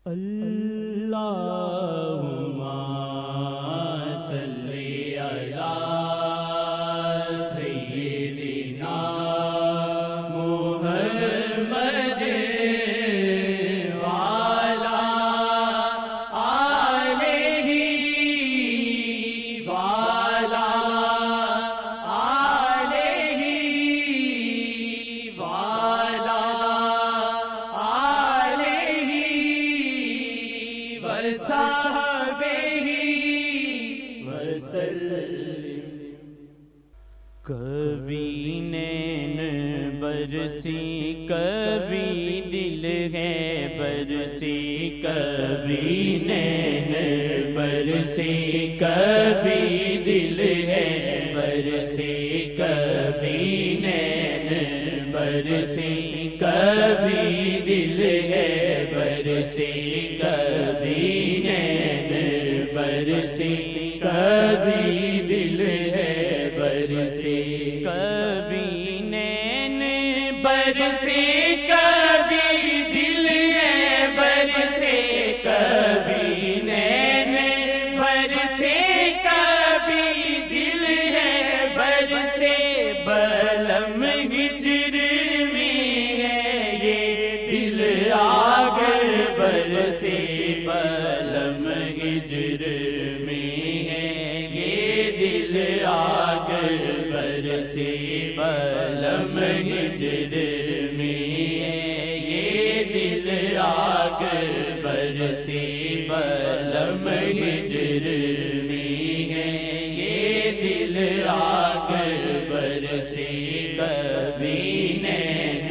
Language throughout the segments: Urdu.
اللہم صلی علی سیدنا محمد وعلی آلہ وعلی آلہ وعلی وصحبہ وسلم۔ کبھی نین برسی کبھی دل ہے برسی، کبھی نین برسی کبھی دل ہے برسی، کبھی نین برسی کبھی دل ہے برسی، کبھی نین برسی کبھی دل ہے برسی، کبھی نین برسی کبھی دل ہے برسی، کبھی نین برسی کبھی دل ہے برسی، بلم ہجر میں ہے یہ دل آگ برسی، بلم ہجر میں ہے یہ دل آگ برسی، بلم ہجر میں ہے یہ دل آگ برسی، بلم ہجر میں ہے یہ دل آگ برسی، کبھی نین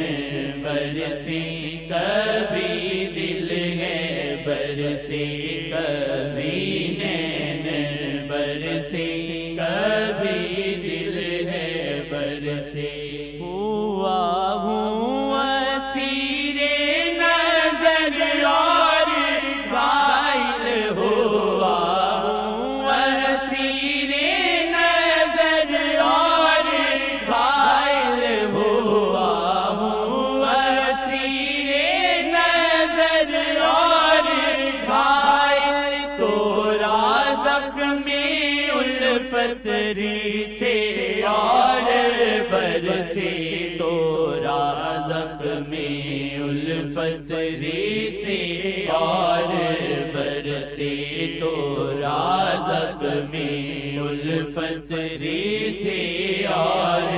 برسی کبھی دل ہے برسی، کبھی نین برسی کبھی دل ہے برسی، ہوا ہوں اسیر نظر اور غائل ہوا ہوں اسیر نظر اور غائل ہوا ہوں اسیر نظر اور غائل، تورا زخم الفت سے اور برسی، تورا زخم الفت سے اور برسی، تورا زخم الفت سے اور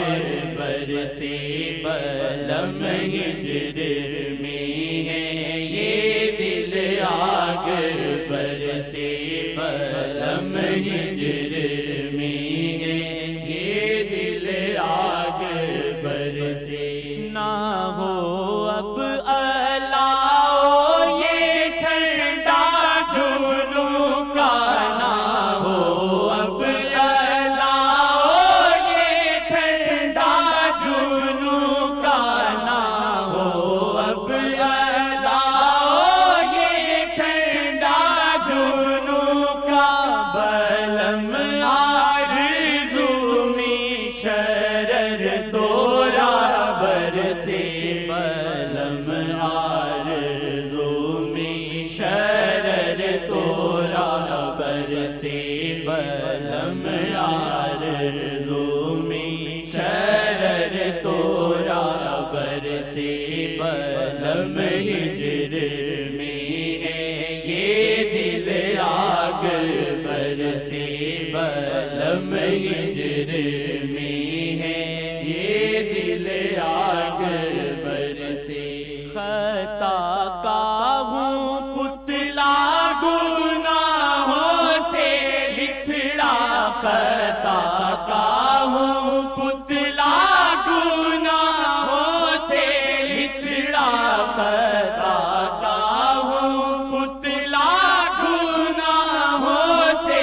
برسی، بلم ہجر میں ہے یہ دل آگ برسی، بلم ہجر میں ہے یہ دل آگ برسی، نہ ہو اب الاؤ یہ ٹھنڈا جنوں کا، نہ ہو اب الاؤ یہ ٹھنڈا جنوں کا، نہ ہو اب الاؤ یہ ٹھنڈا جنوں کا، بلم آرزو میں شرر تورا برسی، بلم آرزو میں شرر تورا برسی، بلم آرزو میں شرر تورا برسی، بلم ہجر میں ہے یہ دل آگ برسی، بلم ہجر میں ہے یہ دل آگ برسی، خطا کا ہوں پتلا گناہوں سے بکھڑا، خطا کا ہوں پتلا گناہوں سے بکھڑا، خطا کا ہوں پتلا گناہوں سے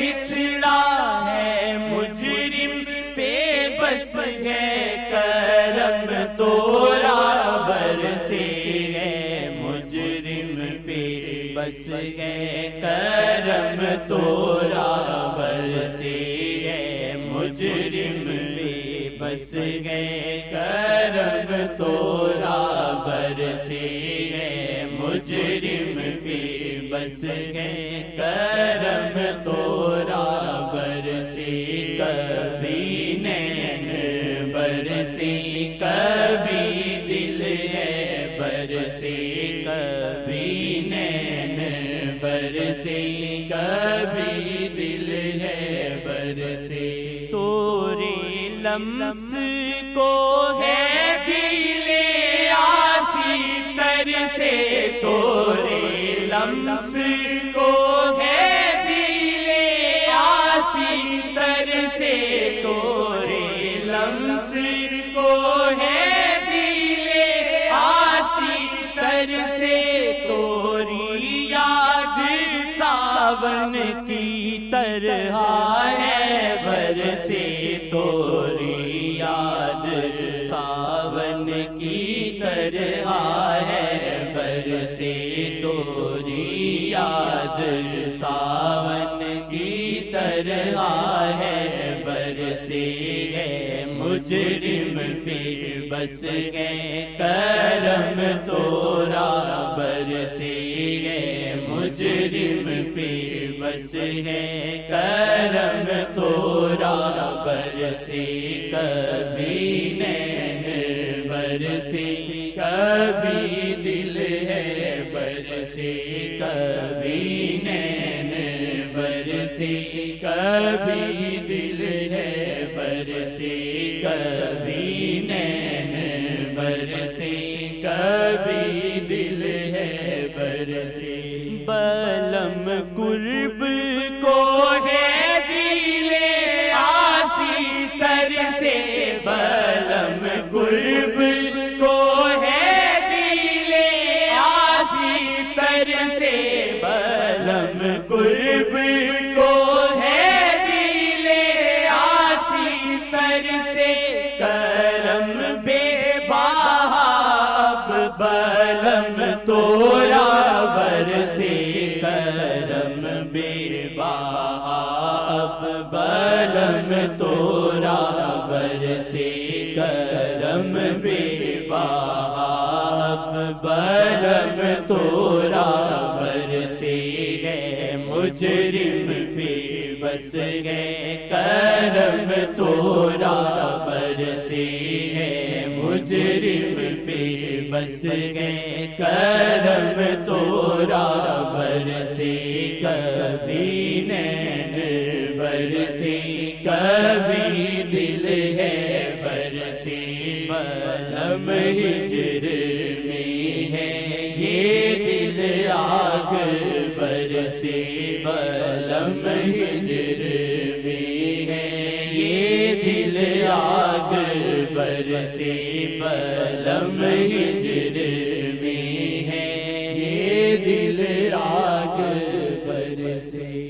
بکھڑا، ہے مجرم پہ بس ہے کرم تورا برسی، ہے مجرم پہ بس ہے کرم تورا برسی، ہے مجرم پہ بس گئے کرم تورا برسی ہے مجرم پہ بس ہے کرم تورا برسی کبھی نین برسی کبھی دل ہے برسی کبھی نین برسی کبھی دل ہے برسی تورے لمس کو ہے دل آسی تر سے تورے لمس کو ہے دل آسی تر سے تورے لمس کو ہے دل آسی تر سے توری یاد ساون کی طرح ہے برسے توری یاد ساون کی طرح ہے برسے توری یاد ساون کی طرح ہے برسے ہے مجرم پہ بس ہے کرم تورا برسے ہے مجرم پہ بس ہے کرم تورا برسے کبھی نین برسے کبھی دل ہے برسے کبھی نین برسے کبھی دل ہے برسے کبھی نین برسے کبھی دل ہے برسے بلم قرب کو ہے دل آسی تر سے بلم قرب کو ہے دل آسی تر سے بلم قرب کو ہے دل آسی تر سے کرم بے بہا اب بلم تورا برسے کرم بے بہا اب بلم تورا برسے کرم بے بہا اب بلم تورا برسے ہے مجرم پہ بس ہے کرم تورا برسے ہے مجرم پہ بس ہے کرم تورا برسے کبھی نین برسے کبھی دل ہے برسے بلم ہجر میں ہے یہ دل آگ برسے بلم ہجر میں ہے یہ دل آگ برسے بلم ہجر میں ہے یہ دل آگ برسے